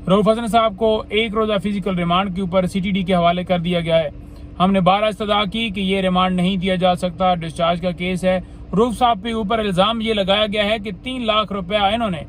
रऊफ हसन साहब को 1 रोज़ा फिजिकल रिमांड के ऊपर CTD के हवाले कर दिया गया है। हमने 12 इस्तदा की कि ये रिमांड नहीं दिया जा सकता, डिस्चार्ज का केस है। रऊफ साहब के ऊपर इल्ज़ाम ये लगाया गया है कि 3 लाख रुपया इन्होंने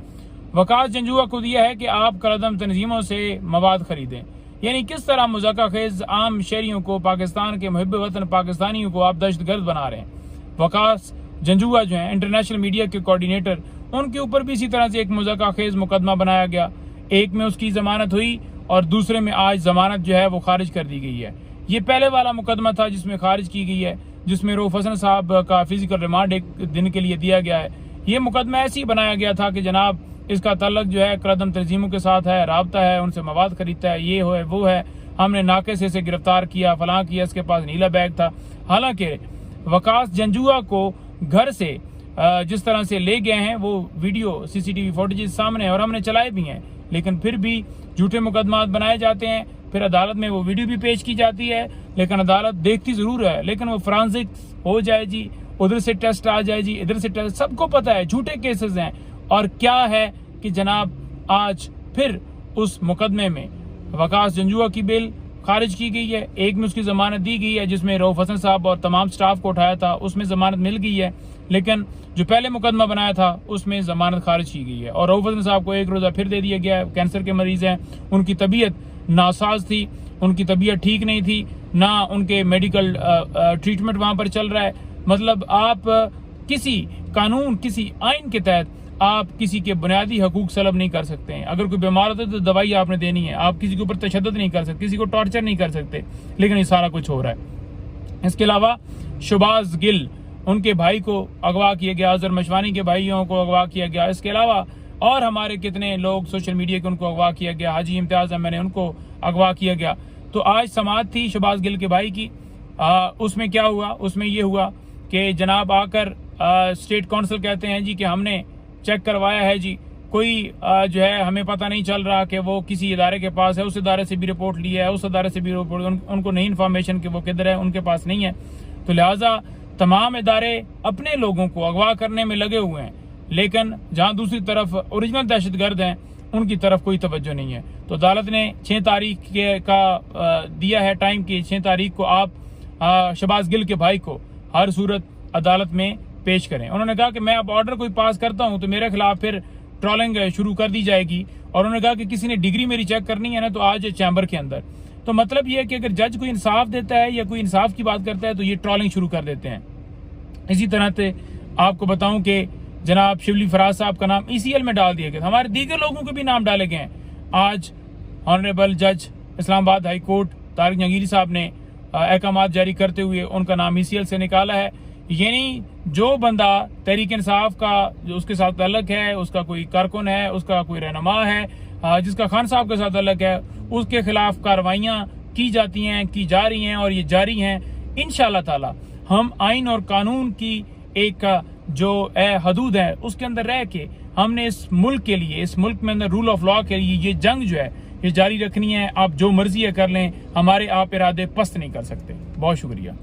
वकास जंजुआ को दिया है कि आप कलदम तंजीमों से मवाद खरीदें। यानी किस तरह मुज़क्का खेज आम शहरियों को, पाकिस्तान के मुहिब वतन पाकिस्तानियों को आप दहशतगर्द बना रहे हैं। वकास जंजुआ जो है इंटरनेशनल मीडिया के कोऑर्डिनेटर, उनके ऊपर भी इसी तरह से एक मुज़क्का खेज मुकदमा बनाया गया। एक में उसकी जमानत हुई और दूसरे में आज जमानत जो है वो खारिज कर दी गई है। ये पहले वाला मुकदमा था जिसमें खारिज की गई है, जिसमें रऊफ हसन साहब का फिजिकल रिमांड 1 दिन के लिए दिया गया है। ये मुकदमा ऐसे ही बनाया गया था कि जनाब इसका ताल्लुक जो है कलदम तंजीमों के साथ है, राबता है, उनसे मवाद खरीदता है, ये हो है वो है, हमने नाके से इसे गिरफ्तार किया, फलां किया, इसके पास नीला बैग था। हालांकि वकास जंजुआ को घर से जिस तरह से ले गए हैं वो वीडियो CCTV फुटेज सामने है और हमने चलाए भी हैं, लेकिन फिर भी झूठे मुकदमा बनाए जाते हैं। फिर अदालत में वो वीडियो भी पेश की जाती है, लेकिन अदालत देखती जरूर है, लेकिन वो फॉरेंसिक हो जाए जी, उधर से टेस्ट आ जाए जी, इधर से टेस्ट, सबको पता है झूठे केसेस हैं। और क्या है कि जनाब आज फिर उस मुकदमे में वकास जंजुआ की बेल खारिज की गई है। एक में उसकी जमानत दी गई है जिसमें रऊफ हसन साहब और तमाम स्टाफ को उठाया था, उसमें जमानत मिल गई है, लेकिन जो पहले मुकदमा बनाया था उसमें जमानत खारिज की गई है। और रऊफ हसन साहब को 1 रोज़ा फिर दे दिया गया है। कैंसर के मरीज हैं, उनकी तबीयत नासाज थी, उनकी तबीयत ठीक नहीं थी, ना उनके मेडिकल ट्रीटमेंट वहां पर चल रहा है। मतलब आप किसी कानून, किसी आइन के तहत आप किसी के बुनियादी हकूक सलब नहीं कर सकते हैं। अगर कोई बीमार होता है तो दवाई आपने देनी है, आप किसी के ऊपर तशद्दुद नहीं कर सकते, किसी को टॉर्चर नहीं कर सकते, लेकिन ये सारा कुछ हो रहा है। इसके अलावा शहबाज गिल, उनके भाई को अगवा किया गया, अजहर मशवानी के भाइयों को अगवा किया गया। इसके अलावा और हमारे कितने लोग सोशल मीडिया के, उनको अगवा किया गया। हाजी इम्तियाज अहमद ने उनको अगवा किया गया। तो आज समाअत थी शहबाज गिल के भाई की। उसमें क्या हुआ? उसमें ये हुआ कि जनाब आकर स्टेट काउंसिल कहते हैं जी कि हमने चेक करवाया है जी, कोई जो है हमें पता नहीं चल रहा कि वो किसी इदारे के पास है, उस इदारे से भी रिपोर्ट ली है, उस इदारे से भी रिपोर्ट, उनको नहीं इन्फॉर्मेशन कि वो किधर है, उनके पास नहीं है। तो लिहाजा तमाम इदारे अपने लोगों को अगवा करने में लगे हुए हैं, लेकिन जहां दूसरी तरफ ओरिजिनल दहशतगर्द हैं उनकी तरफ कोई तवज्जो नहीं है। तो अदालत ने 6 तारीख का दिया है टाइम की, 6 तारीख को आप शहबाज गिल के भाई को हर सूरत अदालत में पेश करें। उन्होंने कहा कि मैं अब ऑर्डर कोई पास करता हूं तो मेरे खिलाफ फिर ट्रोलिंग शुरू कर दी जाएगी, और उन्होंने कहा कि किसी ने डिग्री मेरी चेक करनी है ना तो आज चैम्बर के अंदर। तो मतलब ये है कि अगर जज कोई इंसाफ देता है या कोई इंसाफ की बात करता है तो ये ट्रोलिंग शुरू कर देते हैं। इसी तरह से आपको बताऊं कि जनाब शिवली फराज साहब का नाम ECL में डाल दिया गया, हमारे दीगर लोगों के भी नाम डाले गए हैं। आज ऑनरेबल जज इस्लामाबाद हाई कोर्ट तारिक जहांगीरी साहब ने अहकामात जारी करते हुए उनका नाम ECL से निकाला है। यानी जो बंदा तहरीक इंसाफ का जो उसके साथ ताल्लुक है, उसका कोई कारकुन है, उसका कोई रहनुमा है, जिसका खान साहब के साथ ताल्लुक है, उसके खिलाफ कार्रवाइयां की जाती हैं, की जा रही हैं और ये जारी हैं। इंशाअल्लाह ताला हम आइन और कानून की एक जो हदूद है उसके अंदर रह के हमने इस मुल्क के लिए, इस मुल्क में अंदर रूल ऑफ लॉ के लिए ये जंग जो है ये जारी रखनी है। आप जो मर्जी है कर लें, हमारे आप इरादे पस्त नहीं कर सकते। बहुत शुक्रिया।